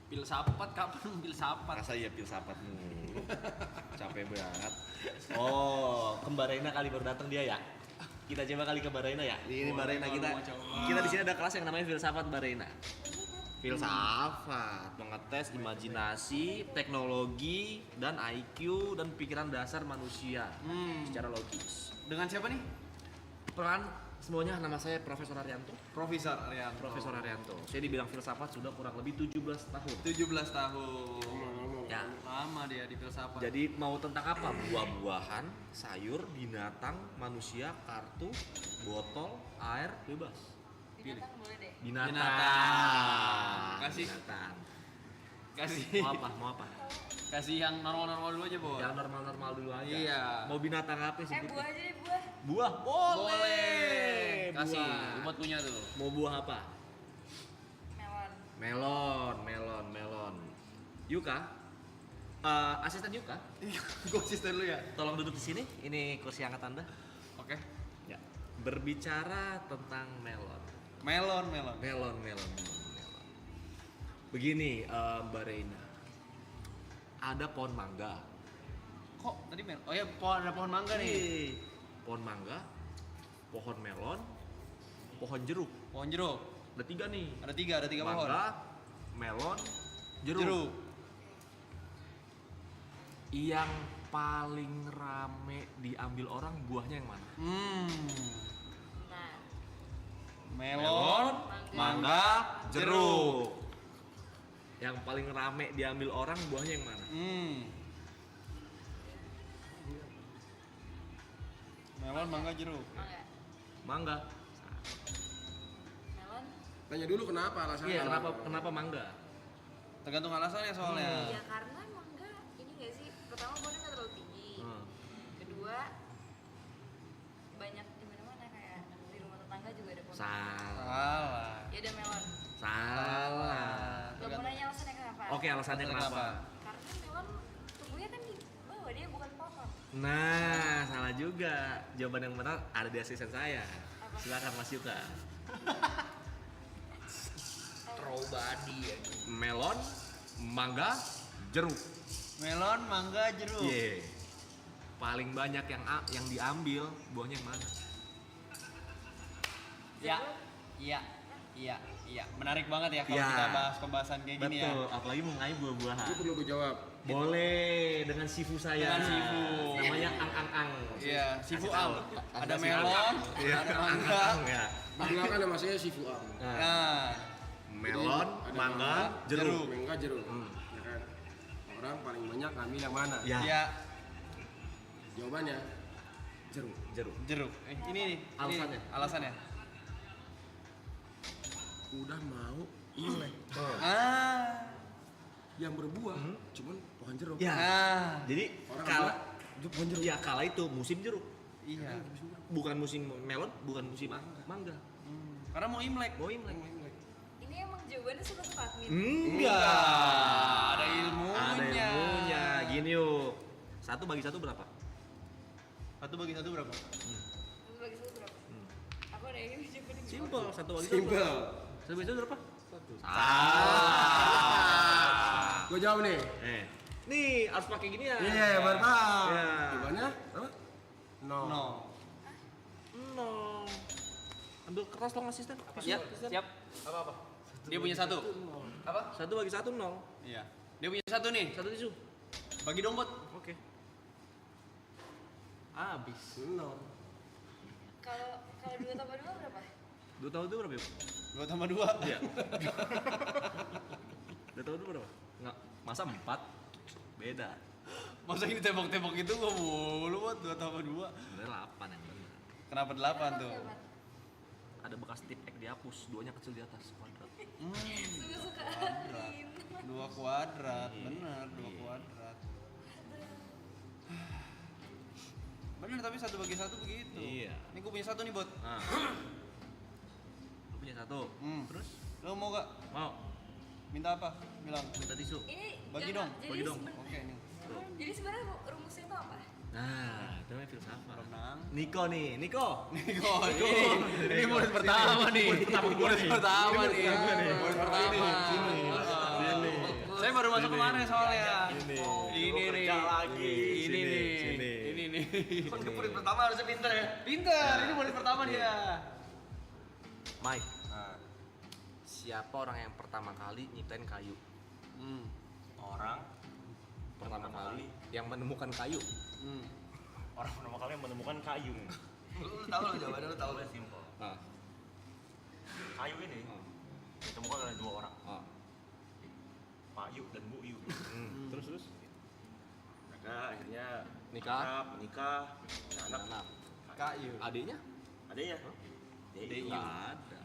Filsafat kapan filsafat? Masa iya filsafat mulu. Capek banget. Oh, ke Mbak Reina kali baru datang dia ya. Kita coba kali ke Mbak Reina ya. Ini Mbak Reina kita. Kita di sini ada kelas yang namanya filsafat Mbak Reina. Filsafat, mengetes imajinasi, teknologi, dan IQ dan pikiran dasar manusia secara logis. Dengan siapa nih? Peran semuanya, nama saya Profesor Arianto. Profesor Arianto. Profesor Arianto. Saya dibilang filsafat sudah kurang lebih 17 tahun. 17 tahun. Ya. Lama dia di filsafat. Jadi mau tentang apa? Buah-buahan, sayur, binatang, manusia, kartu, botol, air, bebas. Binatang boleh deh. Binatang. Kasih. Binatang. kasih Mau apa? Mau apa? kasih yang normal-normal dulu aja, Bos. Yang normal-normal dulu aja. Iya. Mau binatang apa sih? Buah aja deh, buah. Buah boleh. Kasih Buah. umat punya tuh. Mau buah apa? Melon. Melon. Yuka, asisten Yuka, Gue asisten lu ya. tolong duduk di sini. Ini kursi angkat Anda. Oke. Ya. Berbicara tentang melon. Melon. Begini, Mbak Reina. Ada pohon mangga. Kok tadi melon? Oh ya, ada pohon mangga nih. Pohon mangga, pohon melon, pohon jeruk. Pohon jeruk. Ada 3 nih. Ada tiga pohon. Mangga, melon, jeruk. Yang paling rame diambil orang buahnya yang mana? Nah, Melon, mangga, jeruk. Yang paling rame diambil orang buahnya yang mana? Melon, mangga, jeruk. mangga. Mangga. Melon. Tanya dulu kenapa alasannya? Iya, kenapa mangga? Tergantung alasannya soalnya. Ya karena mangga ini nggak sih, pertama pohonnya nggak terlalu tinggi. Kedua banyak di mana-mana kayak di rumah tetangga juga ada pohon. Salah. Ya udah melon. Salah. Gak mau nanya alasannya kenapa? Oke, alasannya kenapa? Karena melon tumbuhnya kan di bawah, dia bukan pohon. Nah, salah juga. Jawaban yang benar ada di asisten saya. Apa? Silakan Mas Yuka. Throwbody ya. Melon, mangga, jeruk. Melon, mangga, jeruk. Iya. Paling banyak yang diambil buahnya yang mana? Iya. Menarik banget ya kalau Ya. kita bahas pembahasan kayak gini ya. Betul, apalagi mengenai buah-buahan. Itu perlu gue jawab. Boleh dengan sifu saya. Dengan sifu. Namanya ang. Iya, sifu Kasih tahu. am. Ada Kasih melon, tahu. Iya, ada mangga. ang ya. Mangga kan nama saya si Fuam. Nah, Nah, melon, Ada mangga, jeruk. jeruk. Mangga jeruk. Ya kan? Orang paling banyak ngambil yang mana? Ya. ya Jawabannya jeruk. Jeruk. Ini nih, Alasannya? Alasannya. Udah mau Imlek. Ah. Yang berbuah cuman pohon jeruk. Ya. Nah. Jadi Orang kala bilang, pohon jeruk. ya kala itu musim jeruk. Iya. Bukan musim melon, bukan musim mangga. Karena mau Imlek. Mau Imlek. Ini emang jawabannya suka-suka admin. Enggak. Ada ilmunya. Ada ilmunya. Gini yuk. 1 bagi 1 berapa? 1 bagi 1 berapa? Satu bagi satu berapa? Aku ada yang jawabannya. Simpel, 1 bagi 1 Simple. berapa? 1 bagi 1 berapa? 1. Gue jawab nih. Nih harus pakai gini ya. Iya, mantap. Ya. Jawabannya apa? No. No. Ambil kertas dong asisten. Siap. Apa? Dia punya 1. Apa? 1 bagi 1 0. Iya. Dia punya 1 nih. 1 tisu. Bagi dong, Bot. Oke. Habis. No. Kalau 2 tambah 2 berapa? 2 tahun itu berapa ya? 2 tambah 2. Iya. 2 tahun itu berapa? Enggak, masa 4? Beda. Masa ini tembok-tembok itu gua mulu, Bot. 2 tambah 2. Sebenarnya 8 yang benar. Kenapa 8 tuh? Ada bekas tip X dihapus, 2-nya kecil di atas kuadrat. Suka-suka admin. 2 kuadrat. Iya. Bener, 2 Iya. kuadrat. Bener, tapi 1 bagi 1 begitu. Iya. Ini gua punya 1 nih, Bot. Nah. Lu punya 1. Terus Lo mau gak? mau Minta apa? Bilang. minta tisu. Ini Bagi jangan- dong, jadi bagi dong. seben- Oke, nih. Jadi sebenarnya rumusnya itu apa? Nah, itu namanya filsafat. Renang. Niko nih, Niko. Niko, ini murid pertama nih. Murid pertama gua nih. Murid pertama Ini nih. murid pertama. Murid pertama. Sini. Ah. Sini. Saya baru masuk kemarin soalnya. Ini nih. lagi. Ini nih. Sini. Ini nih. Kan murid pertama harusnya pinter ya. Pinter, ini murid pertama dia. Mike. Siapa orang yang pertama kali nyiptain kayu? Orang Pertama kali yang menemukan kayu. orang pertama kali yang menemukan kayu. Lu tahu lo jawabannya, lu tahu. Simpel. Ah. Kayu ini ditemukan oleh 2 orang. Ah. Pak Yu dan Bu Yu. Terus. Mereka akhirnya Nikah. akrab, menikah, punya anak. Anak. Kayu. Adiknya? Adanya? Nggak ada.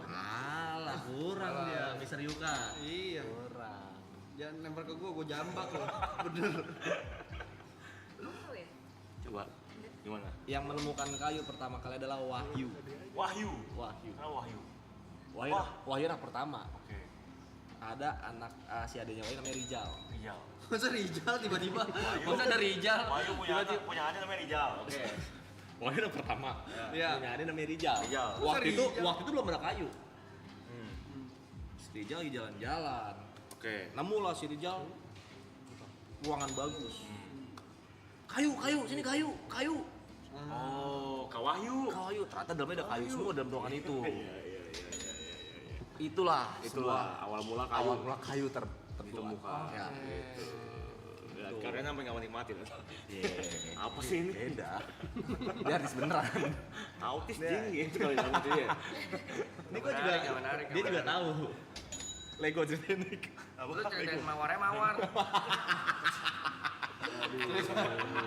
Alah, kurang dia, Mister Yuka. Iya. Kurang. Jangan lempar ke gua jambak loh. Bener. Lu tahu ya? Coba gimana? Yang menemukan kayu pertama kali adalah Wahyu. Wahyu. Wahyu. Kenapa Wahyu? Wahyu anak pertama. Oke. Ada anak si adiknya Wahyu namanya Rijal. Rijal. Masa Rijal tiba-tiba? Masa ada Rijal? Wahyu punya adik namanya Rijal. Oke. Wahyu anak pertama. Iya. Punya adik namanya Rijal. Rijal. Waktu itu Rijal? waktu itu belum ada kayu. Si Rijal lagi jalan-jalan. Oke. Nemu lah si Rijal ruangan bagus. Kayu, sini kayu. Oh, Kak Wahyu. Kayu, ternyata dalamnya ada kayu semua dalam ruangan itu. Itulah awal mula kayu. awal mula kayu terbuat. Ditemukan. Ya. Ya, karena sampai nggak menikmati loh. Yeah. Apa sih ini? Beda. Dia artis beneran. Autis dingin itu kalau bilang gitu ya. Ini gua juga, dia juga tahu. Lego jenis. Apa? Lu ceritain mawarnya mawar.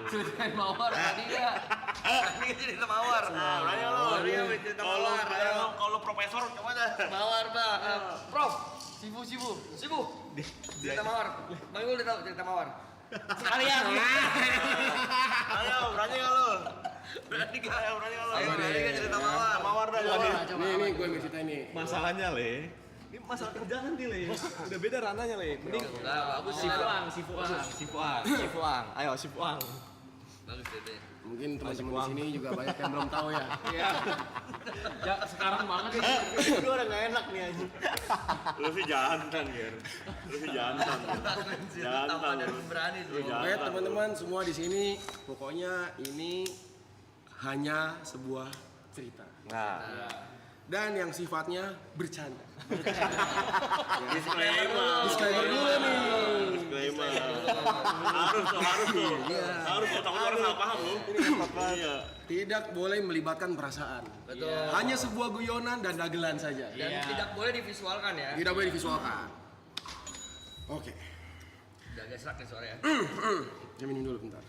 Ceritain mawar tadi ya. Ini cerita mawar. Nah, berani lo. Iya, cerita Kalau mawar. Ayo. kalau profesor coba dah. Mawar, Pak. Prof, Sibu. sibuk. Cerita mawar. Bang Yul udah tahu cerita mawar. Sekalian. Ayo, berani nggak lo? Berani gak? Ayo, berani nggak lo? Ayo, berani gak cerita mawar? Mawar dah, coba. Nih, gue mau cerita ini. Masalahnya, Le. Ini masalah kerjaan nih, Le. Udah beda ranahnya, Le. Mending Enggak, bagus si Fuang. Ayo, si Fuang. Bagus ceritanya. Mungkin teman-teman di sini juga banyak yang belum tahu ya. Iya. Ya sekarang banget ya. Gue udah gak enak nih aja. Lu sih jantan, Ger. Lu sih jantan. Jantan Dan lu. berani Lu sih. Oke jantan. teman-teman semua di sini, pokoknya ini hanya sebuah cerita Nah, dan yang sifatnya bercanda. disclaimer dulu nih. Disclaimer. Harus tuh. Harus otak lu harus nggak paham lu. Iya. Tidak boleh melibatkan perasaan. Betul. Hanya sebuah guyonan dan dagelan saja. Dan tidak boleh divisualkan ya. Tidak boleh divisualkan. Oke, Udah gesrak nih suaranya. saya minum dulu bentar.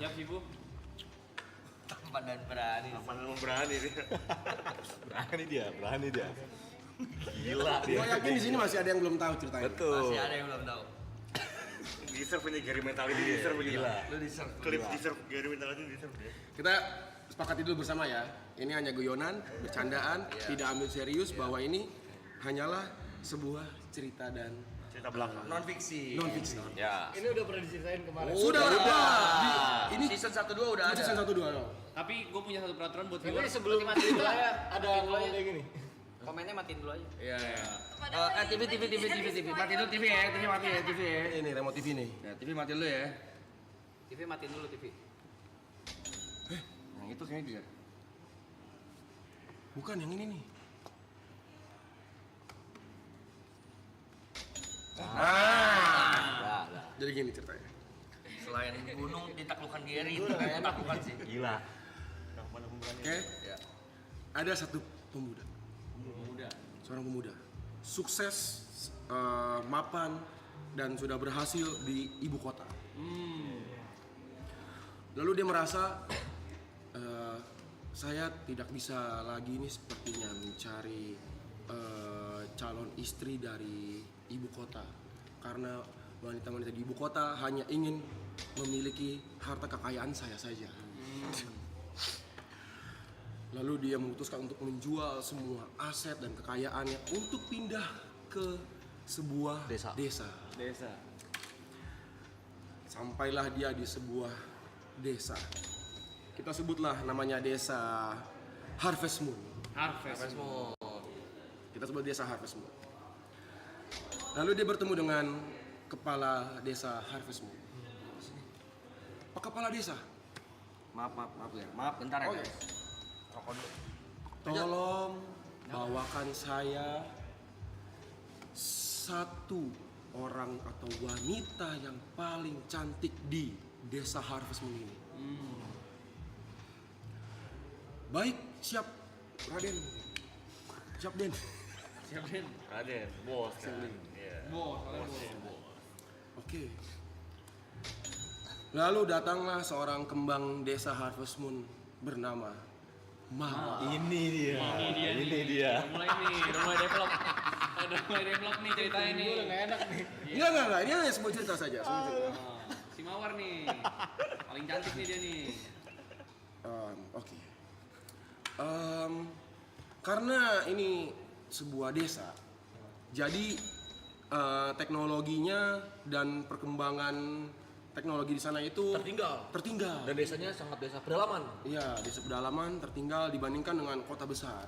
Siap Sibu. Tampan dan berani. Apa namanya berani sih? Berani dia. Gila Gue yakin di sini masih ada yang belum tahu ceritanya. Betul. Masih ada yang belum tahu. Deserve ini Gary Mentality deserve gitu. Lu deserve. Klip deserve Gary Mentality deserve ya. Kita sepakati dulu bersama ya. Ini hanya guyonan, bercandaan, tidak ambil serius bahwa ini hanyalah sebuah cerita dan Cerita belakang. Non fiksi. non fiksi. Ya. Ini udah pernah diceritain kemarin. Sudah. Ini Season 1 2 udah ada. season 1 2 no. Tapi gue punya satu peraturan buat Ini viewer. sebelum matiin dulu ya, ada ngomong kayak gini. komennya matiin dulu aja. Iya. Padahal TV. Mati dulu TV ya. TV mati ya, TV ya. Ini remote TV nih. Ya, TV mati dulu ya. TV matiin dulu TV. Yang itu kayaknya dia. Bukan yang ini nih. Jadi gini ceritanya. Selain gunung ditaklukkan Gary itu kayaknya taklukan sih. Gila. Oke. Ada satu pemuda. Seorang pemuda. Sukses, mapan, dan sudah berhasil di ibu kota. Lalu dia merasa, saya tidak bisa lagi nih sepertinya mencari calon istri dari ibu kota. Karena wanita-wanita di ibu kota hanya ingin memiliki harta kekayaan saya saja. Lalu dia memutuskan untuk menjual semua aset dan kekayaannya untuk pindah ke sebuah desa. Sampailah dia di sebuah desa. Kita sebutlah namanya desa Harvest Moon. Harvest. Kita sebut desa Harvest Moon. Lalu dia bertemu dengan kepala desa Harvest Moon. Pak Kepala Desa, Maaf ya. Maaf bentar ya Oh, guys. tolong bawakan saya satu orang atau wanita yang paling cantik di desa Harvest Moon ini. Baik, siap Raden. Siap Den. Raden, bos kan. Iya. Oke. Lalu datanglah seorang kembang desa Harvest Moon bernama Mawar. Ini dia. Udah mulai develop. Udah mulai develop nih ceritanya nih. Enggak enak nih. Enggak, ini hanya sebuah cerita saja. Si Mawar nih. Paling cantik nih dia nih. Oke. Karena ini sebuah desa, jadi teknologinya dan perkembangan teknologi di sana itu tertinggal. Dan desanya sangat desa pedalaman. Iya, desa pedalaman tertinggal dibandingkan dengan kota besar.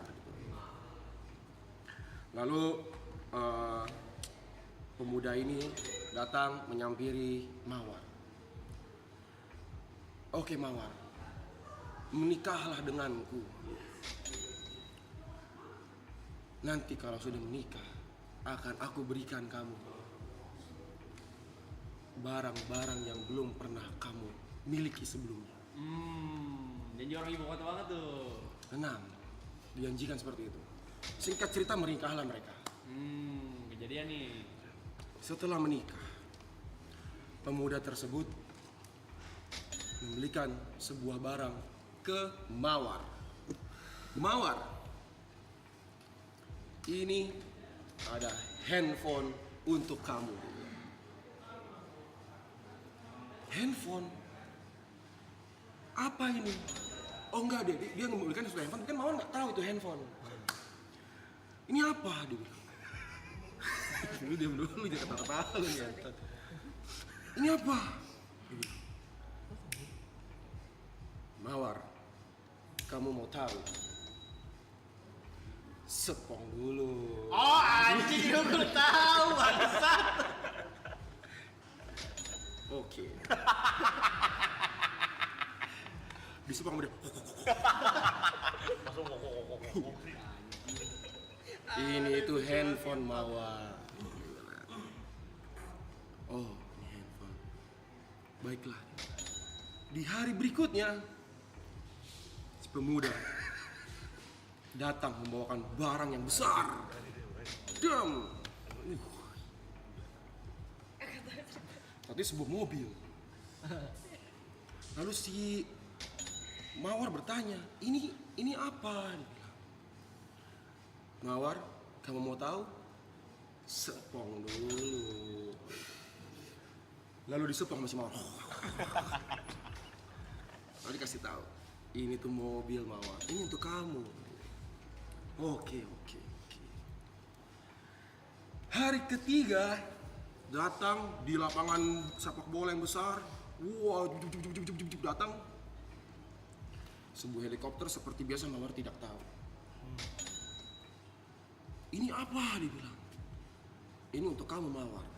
Lalu pemuda ini datang menyampiri Mawar. Oke Mawar, menikahlah denganku. Nanti kalau sudah menikah, akan aku berikan kamu barang-barang yang belum pernah kamu miliki sebelumnya. Janji orang ibu kota banget tuh. Tenang, dijanjikan seperti itu. Singkat cerita menikahlah mereka. Kejadian nih. Setelah menikah, pemuda tersebut membelikan sebuah barang ke Mawar. Mawar, ini ada handphone untuk kamu. Handphone? Apa ini? Oh enggak deh, dia membelikan sebuah handphone, kan Mawar nggak tahu itu handphone. Ini apa? Dia bilang. Lu diam dulu, jangan ketawa-ketawa lu ngentot. Ini apa? Mawar, kamu mau tahu? Sepong dulu. Oh anjing, gue tahu bangsat. Oke. Disepong udah. Ini itu handphone Mawar. Oh, ini handphone. Baiklah. Di hari berikutnya, si pemuda datang membawakan barang yang besar. Dam. Tadi sebuah mobil. Lalu si Mawar bertanya, ini apa? Dia bilang, Mawar, kamu mau tahu? Sepong dulu. Lalu disepong sama si Mawar. Lalu dikasih tahu, ini tuh mobil Mawar, ini untuk kamu. Oke. Hari ketiga datang di lapangan sepak bola yang besar. Wah, datang. Sebuah helikopter seperti biasa Mawar tidak tahu. Ini apa? Dia bilang. Ini untuk kamu Mawar.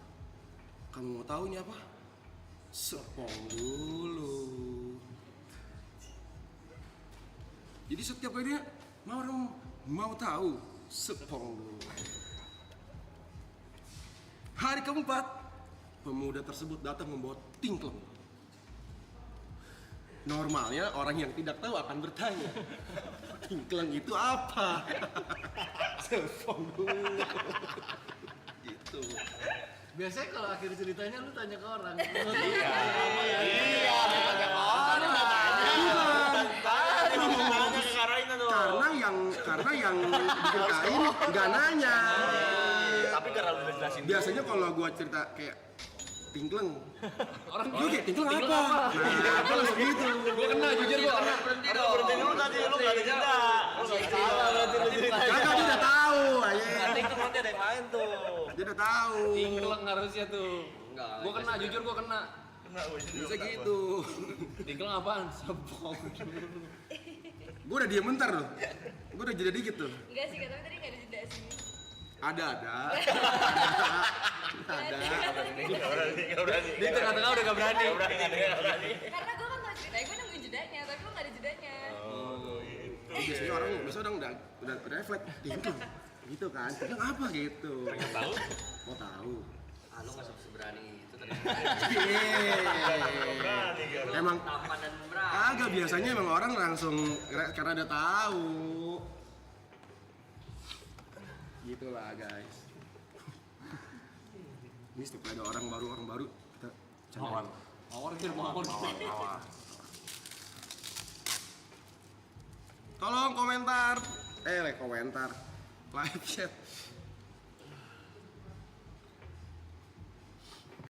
Kamu mau tahu ini apa? Sepong dulu. Jadi setiap kali dia Mawar mau tahu, sepong dulu. Hari keempat, pemuda tersebut datang membawa tingkleng. Normalnya orang yang tidak tahu akan bertanya, tingkleng itu apa? Sepong dulu. Gitu. Biasanya kalau akhir ceritanya lu tanya ke orang. Karena yang diceritain nggak nanya. Tapi karena udah jelasin. Biasanya kalau gua cerita kayak tingkleng, orang lu kayak tingkleng apa? Nah, gua langsung gitu. Gua kena, jujur gua kena. Berhenti dulu tadi, lu gak ada jeda. Kakak dia udah tahu, aja. Nanti itu nanti ada yang lain tuh. Dia udah tahu. Tingkleng harusnya tuh. Gua kena, jujur gua kena. Bisa gitu. Tingkleng apaan? Sepong. Gua udah diem bentar loh. Gua udah jeda dikit tuh. Enggak sih, katanya tadi nggak ada jeda sih. Ada. Di tengah-tengah udah gak berani. Karena gue kan tau ceritanya, gue nungguin jedanya, tapi lo gak ada jedanya. Biasanya orang udah refleks gitu kan. Bilang apa gitu. Pengen tahu? Mau tahu. Ah, lu nggak seberani itu ternyata. Berani kan? Emang Tampan dan berani. agak biasanya emang orang langsung karena udah tahu. Gitulah guys. Ini setiap ada orang baru kita canda. Mawar. Tolong komentar. Komentar. Live chat.